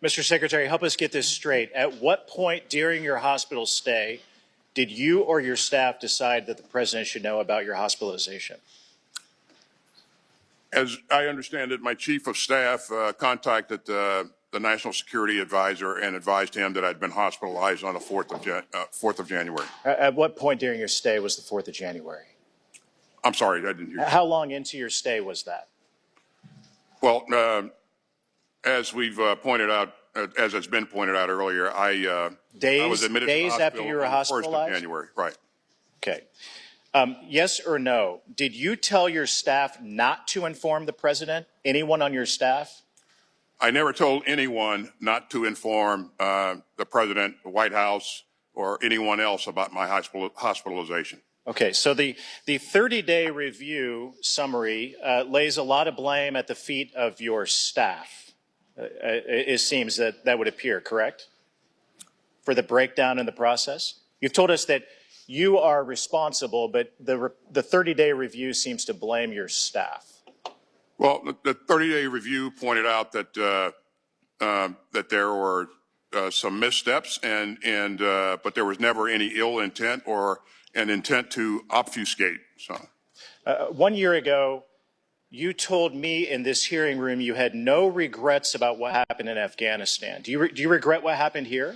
Mr. Secretary, help us get this straight. At what point during your hospital stay did you or your staff decide that the president should know about your hospitalization? As I understand it, my chief of staff contacted the National Security Advisor and advised him that I'd been hospitalized on the 4th of January. At what point during your stay was the 4th of January? I'm sorry, I didn't hear you. How long into your stay was that? Well, as we've pointed out, as it's been pointed out earlier, I was admitted to the hospital after you were on the 1st hospitalized? of January. Right. Okay. Yes or no, did you tell your staff not to inform the president, anyone on your staff? I never told anyone not to inform the president, the White House, or anyone else about my hospitalization. Okay, so the 30-day review summary lays a lot of blame at the feet of your staff. It seems that would appear, correct? For the breakdown in the process? You've told us that you are responsible, but the 30-day review seems to blame your staff. Well, the 30-day review pointed out that that there were some missteps, but there was never any ill intent or an intent to obfuscate. So, 1 year ago, you told me in this hearing room you had no regrets about what happened in Afghanistan. Do you regret what happened here?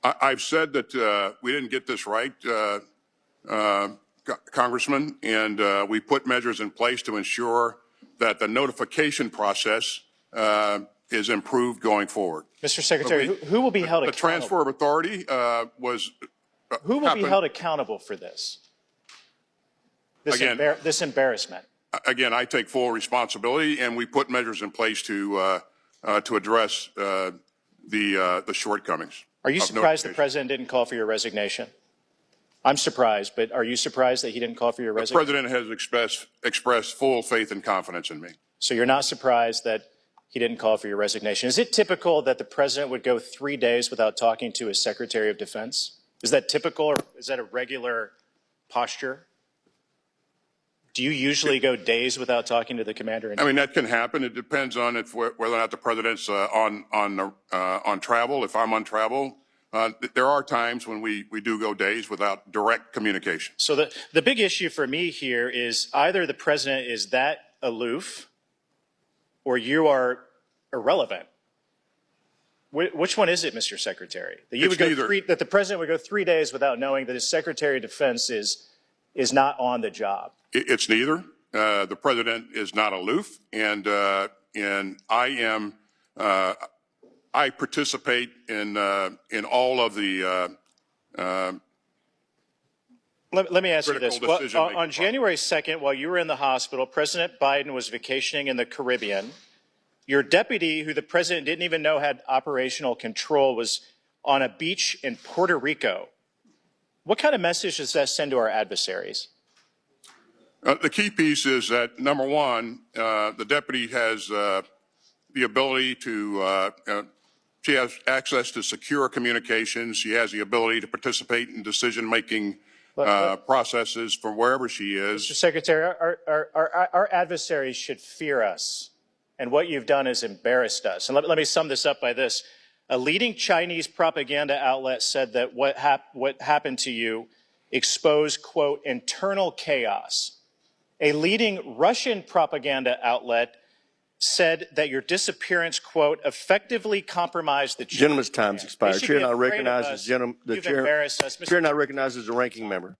I've said that we didn't get this right, Congressman, and we put measures in place to ensure that the notification process is improved going forward. Mr. Secretary, who will be held accountable? The transfer of authority was who will be held accountable for this? This embarrassment. Again, I take full responsibility, and we put measures in place to address the shortcomings. Are you surprised the president didn't call for your resignation? I'm surprised, but are you surprised that he didn't call for your resignation? The president has expressed full faith and confidence in me. So you're not surprised that he didn't call for your resignation? Is it typical that the president would go 3 days without talking to his Secretary of Defense? Is that typical, or is that a regular posture? Do you usually go days without talking to the commander-in-chief? I mean, that can happen. It depends on whether or not the president's on travel. If I'm on travel, there are times when we do go days without direct communication. So the big issue for me here is either the president is that aloof or you are irrelevant. Which one is it, Mr. Secretary? That the president would go 3 days without knowing that his Secretary of Defense is not on the job? It's neither. The president is not aloof, and I participate in all of the. Let me ask you this. On January 2nd, while you were in the hospital, President Biden was vacationing in the Caribbean. Your deputy, who the president didn't even know had operational control, was on a beach in Puerto Rico. What kind of message does that send to our adversaries? The key piece is that, number one, the deputy has the ability to, she has access to secure communications. She has the ability to participate in decision-making processes from wherever she is. Mr. Secretary, our adversaries should fear us, and what you've done has embarrassed us. And let me sum this up by this. A leading Chinese propaganda outlet said that what happened to you exposed, quote, internal chaos. A leading Russian propaganda outlet said that your disappearance, quote, effectively compromised the gentleman's time's expired. Chair now recognizes the You've embarrassed us. Chair now recognizes the ranking member.